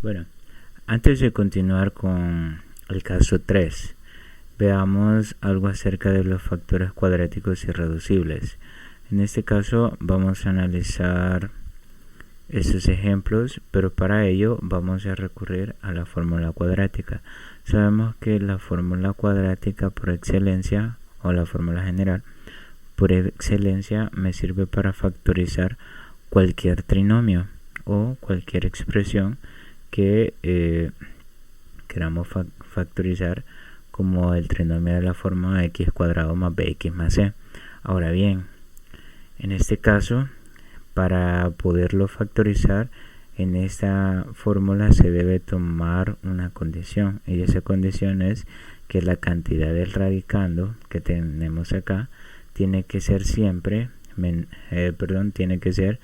Bueno, antes de continuar con el caso 3, veamos algo acerca de los factores cuadráticos irreducibles. En este caso vamos a analizar estos ejemplos, pero para ello vamos a recurrir a la fórmula cuadrática. Sabemos que la fórmula cuadrática por excelencia, o la fórmula general por excelencia, me sirve para factorizar cualquier trinomio o cualquier expresión que queramos factorizar, como el trinomio de la forma x cuadrado más bx más c. Ahora bien, en este caso, para poderlo factorizar, en esta fórmula se debe tomar una condición, y esa condición es que la cantidad del radicando que tenemos acá tiene que ser siempre tiene que ser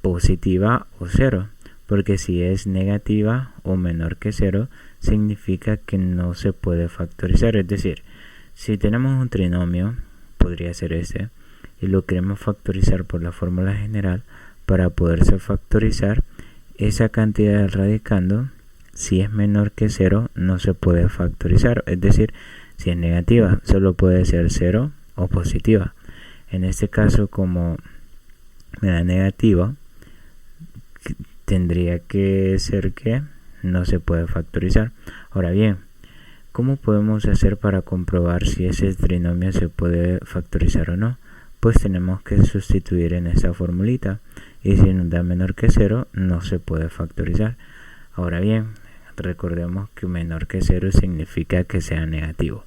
positiva o cero, porque si es negativa o menor que cero significa que no se puede factorizar. Es decir, si tenemos un trinomio, podría ser este, y lo queremos factorizar por la fórmula general, para poderse factorizar, esa cantidad del radicando, si es menor que cero, no se puede factorizar. Es decir, si es negativa, solo puede ser cero o positiva. En este caso, como me da negativa, tendría que ser que no se puede factorizar. Ahora bien, ¿cómo podemos hacer para comprobar si ese trinomio se puede factorizar o no? Pues tenemos que sustituir en esa formulita, y si nos da menor que cero no se puede factorizar. Ahora bien, recordemos que menor que cero significa que sea negativo.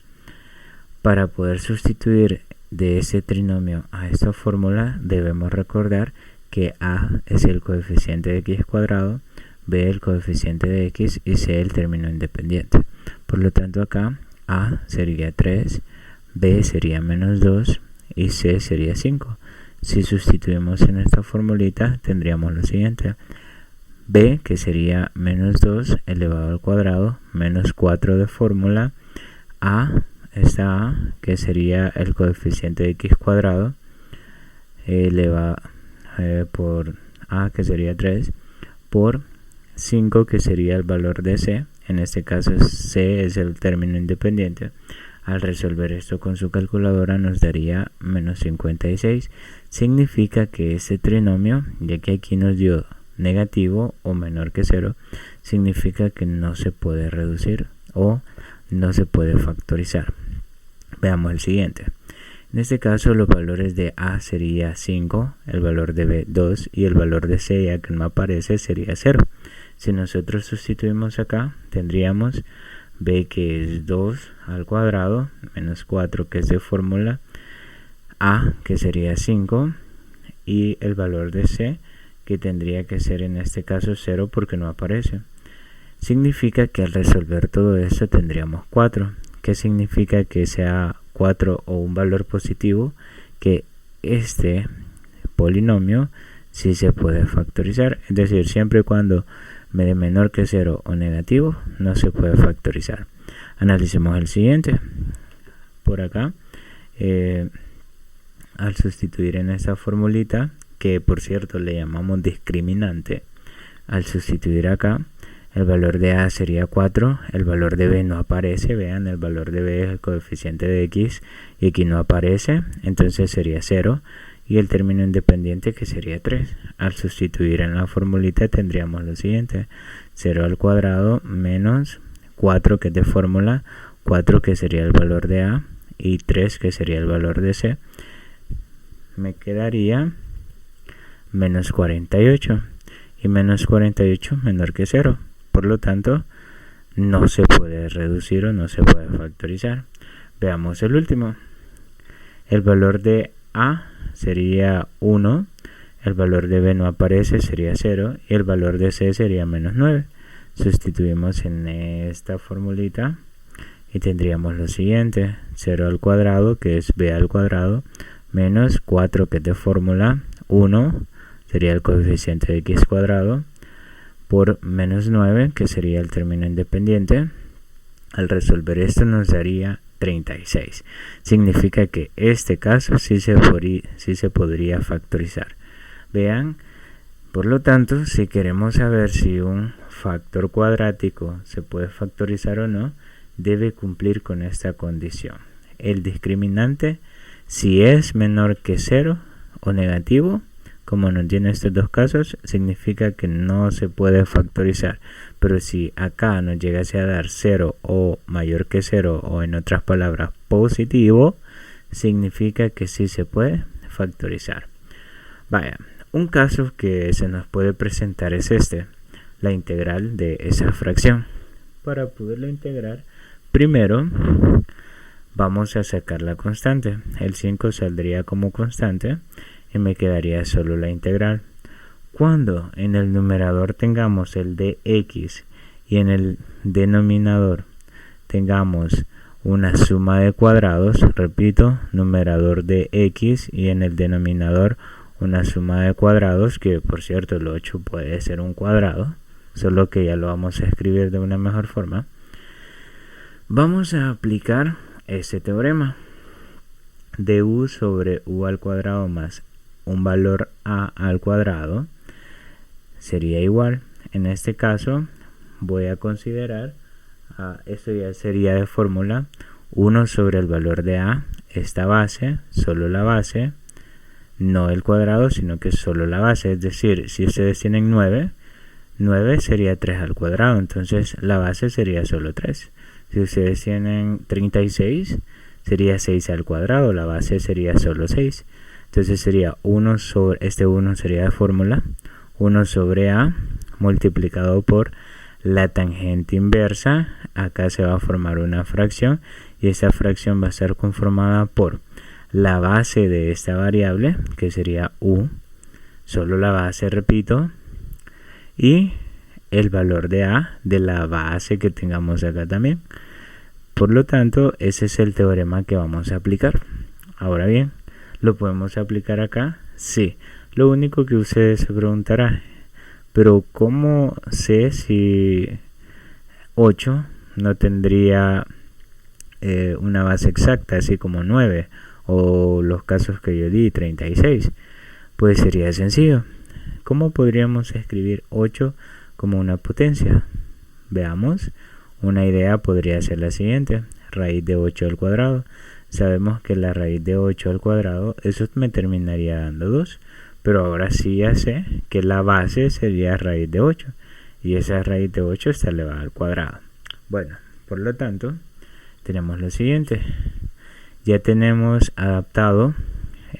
Para poder sustituir de ese trinomio a esta fórmula, debemos recordar que a es el coeficiente de x cuadrado, b el coeficiente de x y c el término independiente. Por lo tanto, acá a sería 3, b sería menos 2 y c sería 5. Si sustituimos en esta formulita, tendríamos lo siguiente: b, que sería menos 2 elevado al cuadrado, menos 4 de fórmula, esta a, que sería el coeficiente de x cuadrado, elevado por a, que sería 3, por 5, que sería el valor de c. En este caso c es el término independiente. Al resolver esto con su calculadora nos daría menos 56. Significa que este trinomio, ya que aquí nos dio negativo o menor que 0, significa que no se puede reducir o no se puede factorizar. Veamos el siguiente. En este caso los valores de a sería 5, el valor de b 2 y el valor de c, ya que no aparece, sería 0. Si nosotros sustituimos acá, tendríamos b, que es 2 al cuadrado, menos 4, que es de fórmula, a, que sería 5, y el valor de c, que tendría que ser en este caso 0 porque no aparece. Significa que al resolver todo esto tendríamos 4. ¿Qué significa que sea 4 o un valor positivo? Que este polinomio sí se puede factorizar, es decir, siempre y cuando me dé menor que 0 o negativo, no se puede factorizar. Analicemos el siguiente. Por acá, al sustituir en esta formulita, que por cierto le llamamos discriminante, al sustituir acá, el valor de a sería 4, el valor de b no aparece, vean, el valor de b es el coeficiente de x y aquí no aparece, entonces sería 0, y el término independiente, que sería 3. Al sustituir en la formulita tendríamos lo siguiente: 0 al cuadrado menos 4, que es de fórmula, 4, que sería el valor de a, y 3, que sería el valor de c. Me quedaría menos 48, y menos 48 menor que 0. Por lo tanto, no se puede reducir o no se puede factorizar. Veamos el último. El valor de a sería 1, el valor de b no aparece, sería 0, y el valor de c sería menos 9. Sustituimos en esta formulita y tendríamos lo siguiente: 0 al cuadrado, que es b al cuadrado, menos 4, que es de fórmula, 1, sería el coeficiente de x cuadrado, por menos 9, que sería el término independiente. Al resolver esto nos daría 36. Significa que este caso sí se podría factorizar. Vean, Por lo tanto, si queremos saber si un factor cuadrático se puede factorizar o no, debe cumplir con esta condición. El discriminante, si es menor que 0 o negativo, como nos tiene estos dos casos, significa que no se puede factorizar. Pero si acá nos llegase a dar 0 o mayor que 0, o en otras palabras positivo, significa que sí se puede factorizar. Vaya, un caso que se nos puede presentar es este, la integral de esa fracción. Para poderlo integrar, primero vamos a sacar la constante. El 5 saldría como constante y me quedaría solo la integral. Cuando en el numerador tengamos el dx y en el denominador tengamos una suma de cuadrados, repito, numerador de x y en el denominador una suma de cuadrados, que por cierto el 8 puede ser un cuadrado, solo que ya lo vamos a escribir de una mejor forma. Vamos a aplicar este teorema. Du sobre u al cuadrado más un valor a al cuadrado sería igual. En este caso voy a considerar, esto ya sería de fórmula, 1 sobre el valor de a, esta base, solo la base, no el cuadrado, sino que solo la base. Es decir, si ustedes tienen 9 sería 3 al cuadrado, entonces la base sería solo 3. Si ustedes tienen 36, sería 6 al cuadrado, la base sería solo 6. Entonces sería 1 sobre, este 1 sería de fórmula, 1 sobre a multiplicado por la tangente inversa. Acá se va a formar una fracción y esta fracción va a estar conformada por la base de esta variable, que sería u, solo la base, repito, y el valor de a de la base que tengamos acá también. Por lo tanto, ese es el teorema que vamos a aplicar. Ahora bien, ¿lo podemos aplicar acá? Sí. Lo único que ustedes se preguntarán, pero ¿cómo sé si 8 no tendría una base exacta, así como 9? O los casos que yo di, 36. Pues sería sencillo. ¿Cómo podríamos escribir 8 como una potencia? Veamos. Una idea podría ser la siguiente. Raíz de 8 al cuadrado. Sabemos que la raíz de 8 al cuadrado, eso me terminaría dando 2. Pero ahora sí ya sé que la base sería raíz de 8. Y esa raíz de 8 está elevada al cuadrado. Bueno, por lo tanto, tenemos lo siguiente. Ya tenemos adaptado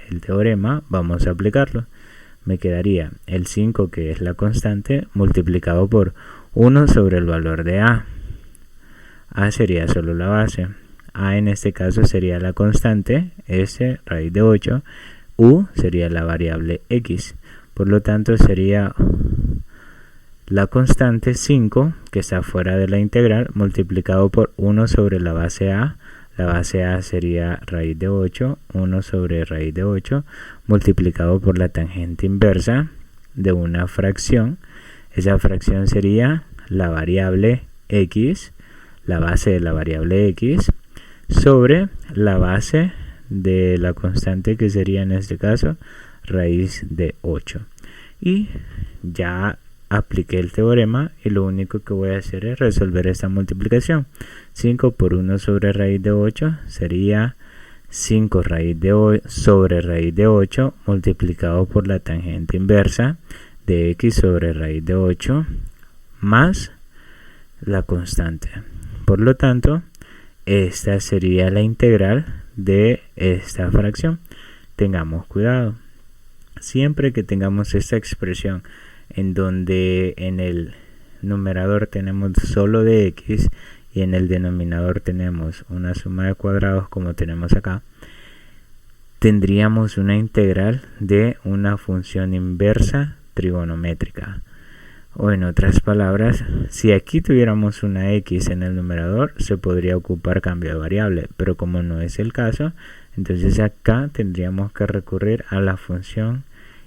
el teorema, vamos a aplicarlo. Me quedaría el 5, que es la constante, multiplicado por 1 sobre el valor de a. A sería solo la base. A en este caso sería la constante, S, raíz de 8. U sería la variable x. Por lo tanto sería la constante 5, que está fuera de la integral, multiplicado por 1 sobre la base a. La base a sería raíz de 8, 1 sobre raíz de 8, multiplicado por la tangente inversa de una fracción. Esa fracción sería la variable x, la base de la variable x, sobre la base de la constante, que sería en este caso raíz de 8. Y ya apliqué el teorema y lo único que voy a hacer es resolver esta multiplicación. 5 por 1 sobre raíz de 8 sería 5 sobre raíz de 8 multiplicado por la tangente inversa de x sobre raíz de 8 más la constante. Por lo tanto, esta sería la integral de esta fracción. Tengamos cuidado. Siempre que tengamos esta expresión en donde en el numerador tenemos solo de x y en el denominador tenemos una suma de cuadrados como tenemos acá, tendríamos una integral de una función inversa trigonométrica. O en otras palabras, si aquí tuviéramos una x en el numerador, se podría ocupar cambio de variable, pero como no es el caso, entonces acá tendríamos que recurrir a la función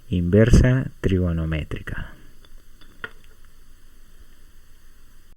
inversa trigonométrica.